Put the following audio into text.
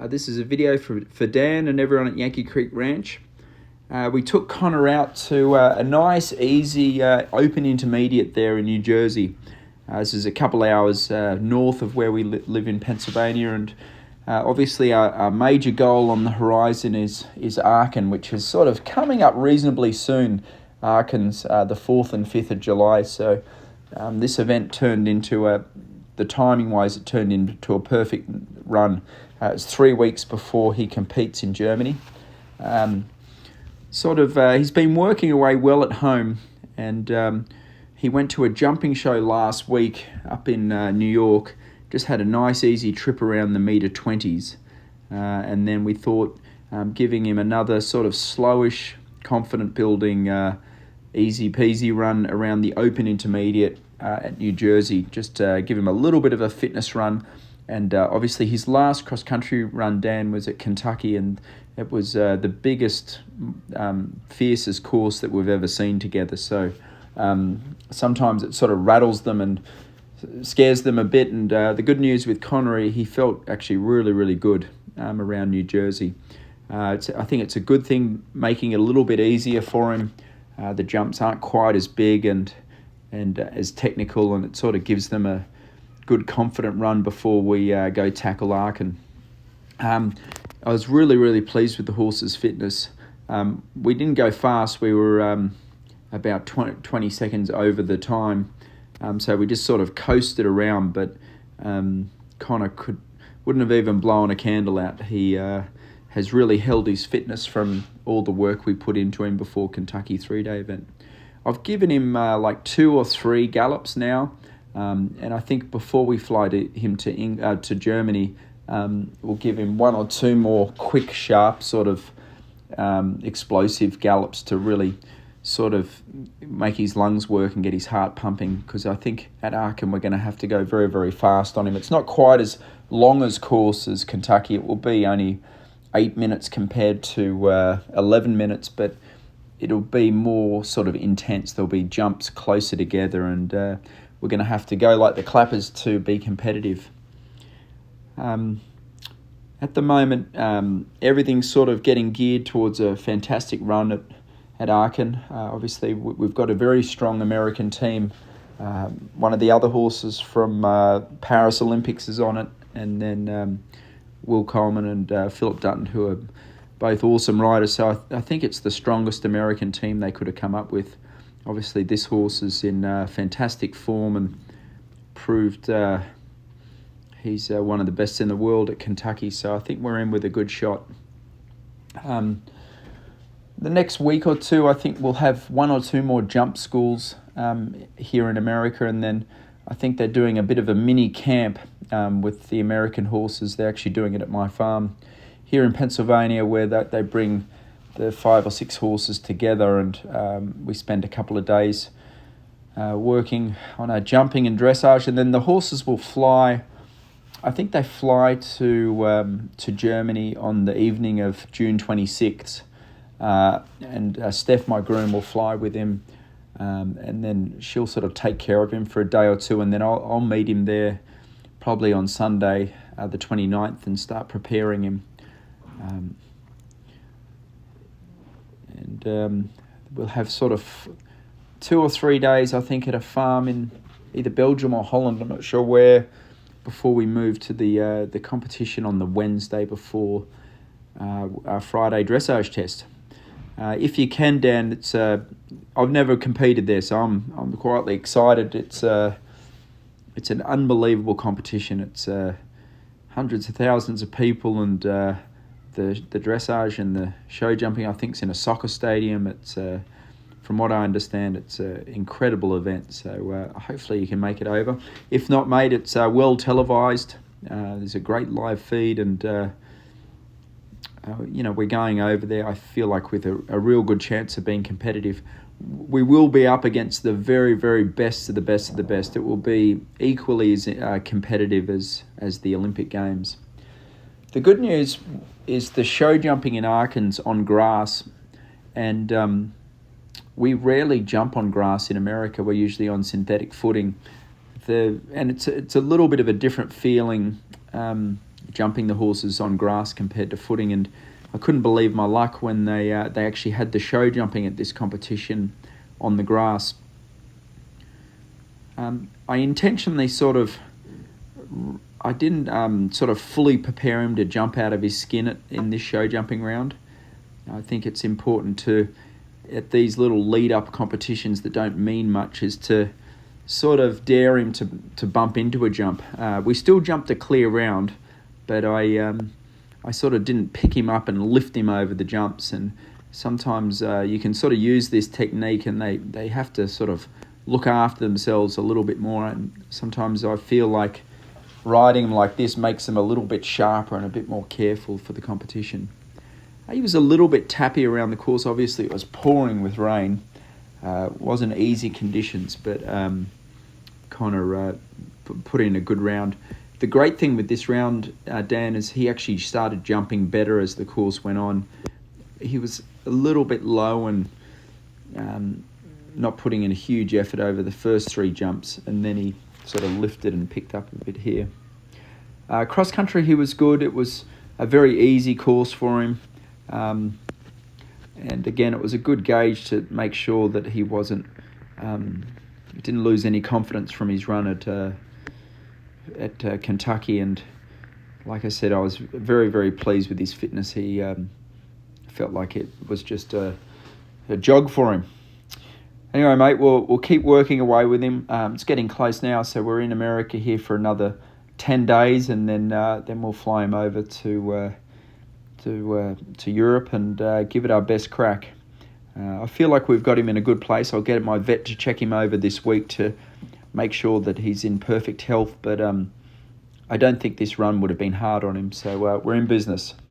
This is a video for Dan and everyone at Yankee Creek Ranch. We took Connor out to a nice, easy, open intermediate there in New Jersey. This is a couple hours north of where we live in Pennsylvania, and obviously our major goal on the horizon is Aachen, which is sort of coming up reasonably soon. Aachen's the 4th and 5th of July, so this event turned into the timing-wise, it turned into a perfect run. It's 3 weeks before he competes in Germany. He's been working away well at home, and he went to a jumping show last week up in New York. Just had a nice, easy trip around the meter 20s, and then we thought giving him another sort of slowish, confident-building, easy-peasy run around the open intermediate at New Jersey. Just give him a little bit of a fitness run. And obviously his last cross-country run, Dan, was at Kentucky, and it was the biggest, fiercest course that we've ever seen together. So sometimes it sort of rattles them and scares them a bit. And the good news with Connery, he felt actually really, really good around New Jersey. I think it's a good thing, making it a little bit easier for him. The jumps aren't quite as big and as technical, and it sort of gives them a good confident run before we go tackle Aachen. I was really, really pleased with the horse's fitness. We didn't go fast. We were about 20 seconds over the time. So we just sort of coasted around, but Connor wouldn't have even blown a candle out. He has really held his fitness from all the work we put into him before Kentucky 3-day event. I've given him like 2 or 3 gallops now. And I think before we fly to Germany, we'll give him 1 or 2 more quick, sharp, sort of explosive gallops to really sort of make his lungs work and get his heart pumping, because I think at Aachen we're going to have to go very, very fast on him. It's not quite as long as course as Kentucky. It will be only 8 minutes compared to 11 minutes, but it'll be more sort of intense. There'll be jumps closer together, and we're going to have to go like the clappers to be competitive. At the moment, everything's sort of getting geared towards a fantastic run at Aachen. Obviously, we've got a very strong American team. One of the other horses from Paris Olympics is on it, and then Will Coleman and Philip Dutton, who are both awesome riders. So I think it's the strongest American team they could have come up with. Obviously, this horse is in fantastic form and proved he's one of the best in the world at Kentucky. So I think we're in with a good shot. The next week or two, I think we'll have 1 or 2 more jump schools here in America. And then I think they're doing a bit of a mini camp with the American horses. They're actually doing it at my farm here in Pennsylvania, where they bring the 5 or 6 horses together, and we spend a couple of days working on our jumping and dressage, and then the horses will fly. I think they fly to Germany on the evening of June 26th, and Steph, my groom, will fly with him, and then she'll sort of take care of him for a day or two, and then I'll meet him there probably on Sunday, the 29th, and start preparing him. We'll have sort of 2 or 3 days, I think, at a farm in either Belgium or Holland, I'm not sure where, before we move to the competition on the Wednesday before our Friday dressage test. If you can, Dan, it's I've never competed there, so I'm quietly excited. It's an unbelievable competition. It's hundreds of thousands of people, and the dressage and the show jumping, I think, is in a soccer stadium. It's from what I understand, it's an incredible event. So hopefully you can make it over. If not, mate, it's well televised. There's a great live feed, and we're going over there, I feel like, with a real good chance of being competitive. We will be up against the very, very best of the best of the best. It will be equally as competitive as the Olympic Games. The good news is the show jumping in Aachen's on grass, and we rarely jump on grass in America. We're usually on synthetic footing. And it's a little bit of a different feeling jumping the horses on grass compared to footing, and I couldn't believe my luck when they actually had the show jumping at this competition on the grass. I intentionally I didn't sort of fully prepare him to jump out of his skin in this show jumping round. I think it's important at these little lead-up competitions that don't mean much, is to sort of dare him to bump into a jump. We still jumped a clear round, but I sort of didn't pick him up and lift him over the jumps. And sometimes you can sort of use this technique, and they have to sort of look after themselves a little bit more. And sometimes I feel like riding them like this makes them a little bit sharper and a bit more careful for the competition. He was a little bit tappy around the course. Obviously, it was pouring with rain. It wasn't easy conditions, but put in a good round. The great thing with this round, Dan, is he actually started jumping better as the course went on. He was a little bit low and not putting in a huge effort over the first 3 jumps, and then he sort of lifted and picked up a bit here. Cross country, he was good. It was a very easy course for him. And again, it was a good gauge to make sure that he didn't lose any confidence from his run at Kentucky. And like I said, I was very, very pleased with his fitness. He felt like it was just a jog for him. Anyway, mate, we'll keep working away with him. It's getting close now, so we're in America here for another 10 days, and then we'll fly him over to Europe and give it our best crack. I feel like we've got him in a good place. I'll get my vet to check him over this week to make sure that he's in perfect health, but I don't think this run would have been hard on him, so we're in business.